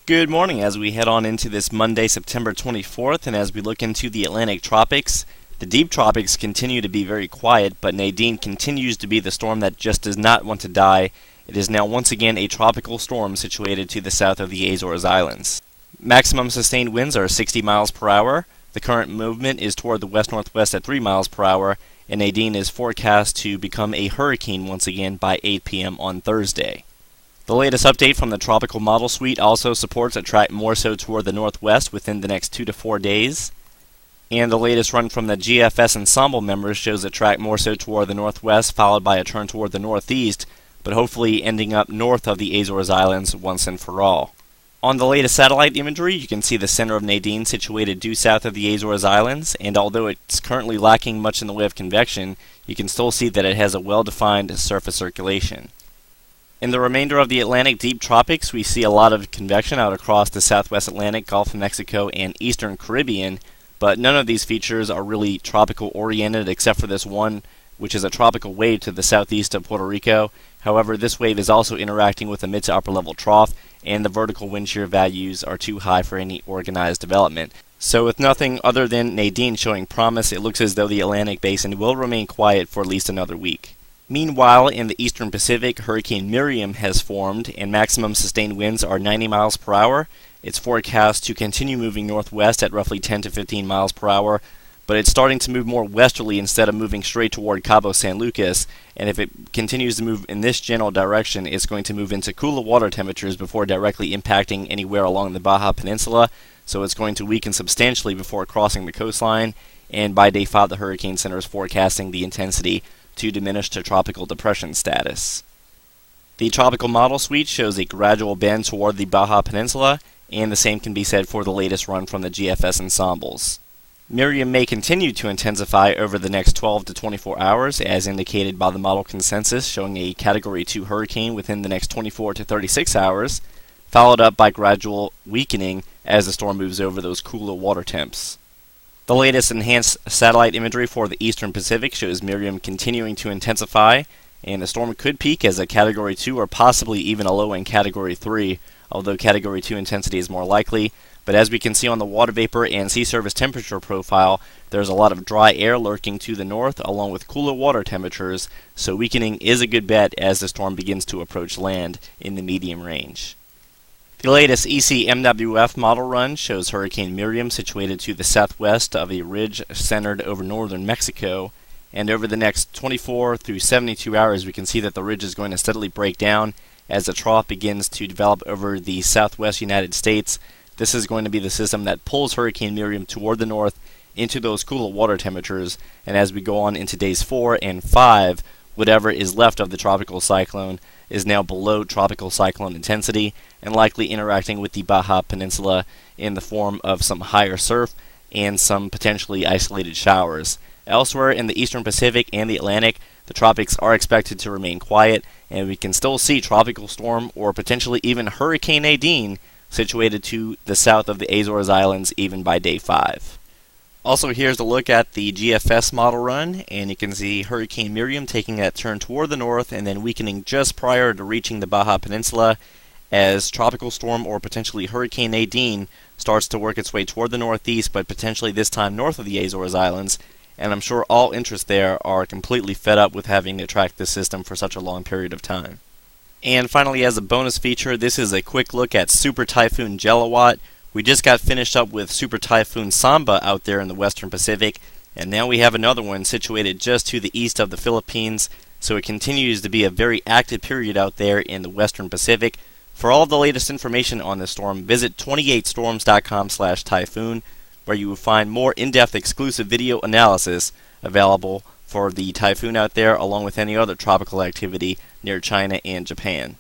Good morning as we head on into this Monday, September 24th, and as we look into the Atlantic tropics. The deep tropics continue to be very quiet, but Nadine continues to be the storm that just does not want to die. It is now once again a tropical storm situated to the south of the Azores Islands. Maximum sustained winds are 60 miles per hour. The current movement is toward the west-northwest at 3 miles per hour, and Nadine is forecast to become a hurricane once again by 8 p.m. on Thursday. The latest update from the Tropical Model Suite also supports a track more so toward the northwest within the next 2 to 4 days. And the latest run from the GFS Ensemble members shows a track more so toward the northwest, followed by a turn toward the northeast, but hopefully ending up north of the Azores Islands once and for all. On the latest satellite imagery, you can see the center of Nadine situated due south of the Azores Islands, and although it's currently lacking much in the way of convection, you can still see that it has a well-defined surface circulation. In the remainder of the Atlantic deep tropics, we see a lot of convection out across the southwest Atlantic, Gulf of Mexico, and eastern Caribbean, but none of these features are really tropical oriented except for this one, which is a tropical wave to the southeast of Puerto Rico. However, this wave is also interacting with a mid to upper level trough, and the vertical wind shear values are too high for any organized development. So with nothing other than Nadine showing promise, it looks as though the Atlantic basin will remain quiet for at least another week. Meanwhile, in the eastern Pacific, Hurricane Miriam has formed, and maximum sustained winds are 90 miles per hour. It's forecast to continue moving northwest at roughly 10 to 15 miles per hour, but it's starting to move more westerly instead of moving straight toward Cabo San Lucas, and if it continues to move in this general direction, it's going to move into cooler water temperatures before directly impacting anywhere along the Baja Peninsula, so it's going to weaken substantially before crossing the coastline, and by day 5 the Hurricane Center is forecasting the intensity to diminish to tropical depression status. The Tropical Model Suite shows a gradual bend toward the Baja Peninsula, and the same can be said for the latest run from the GFS ensembles. Miriam may continue to intensify over the next 12 to 24 hours, as indicated by the model consensus showing a Category 2 hurricane within the next 24 to 36 hours, followed up by gradual weakening as the storm moves over those cooler water temps. The latest enhanced satellite imagery for the eastern Pacific shows Miriam continuing to intensify, and the storm could peak as a Category 2 or possibly even a low-end Category 3, although Category 2 intensity is more likely. But as we can see on the water vapor and sea surface temperature profile, there's a lot of dry air lurking to the north along with cooler water temperatures, so weakening is a good bet as the storm begins to approach land in the medium range. The latest ECMWF model run shows Hurricane Miriam situated to the southwest of a ridge centered over northern Mexico, and over the next 24 through 72 hours we can see that the ridge is going to steadily break down as the trough begins to develop over the southwest United States. This is going to be the system that pulls Hurricane Miriam toward the north into those cooler water temperatures, and as we go on into days 4 and 5, whatever is left of the tropical cyclone is now below tropical cyclone intensity and likely interacting with the Baja Peninsula in the form of some higher surf and some potentially isolated showers. Elsewhere in the eastern Pacific and the Atlantic, the tropics are expected to remain quiet, and we can still see tropical storm or potentially even Hurricane Nadine situated to the south of the Azores Islands even by day 5. Also, here's a look at the GFS model run, and you can see Hurricane Miriam taking that turn toward the north and then weakening just prior to reaching the Baja Peninsula as tropical storm or potentially Hurricane Nadine starts to work its way toward the northeast, but potentially this time north of the Azores Islands, and I'm sure all interests there are completely fed up with having to track this system for such a long period of time. And finally, as a bonus feature, this is a quick look at Super Typhoon Jelawat. We just got finished up with Super Typhoon Samba out there in the western Pacific, and now we have another one situated just to the east of the Philippines, so it continues to be a very active period out there in the western Pacific. For all of the latest information on this storm, visit 28storms.com/typhoon, where you will find more in-depth exclusive video analysis available for the typhoon out there, along with any other tropical activity near China and Japan.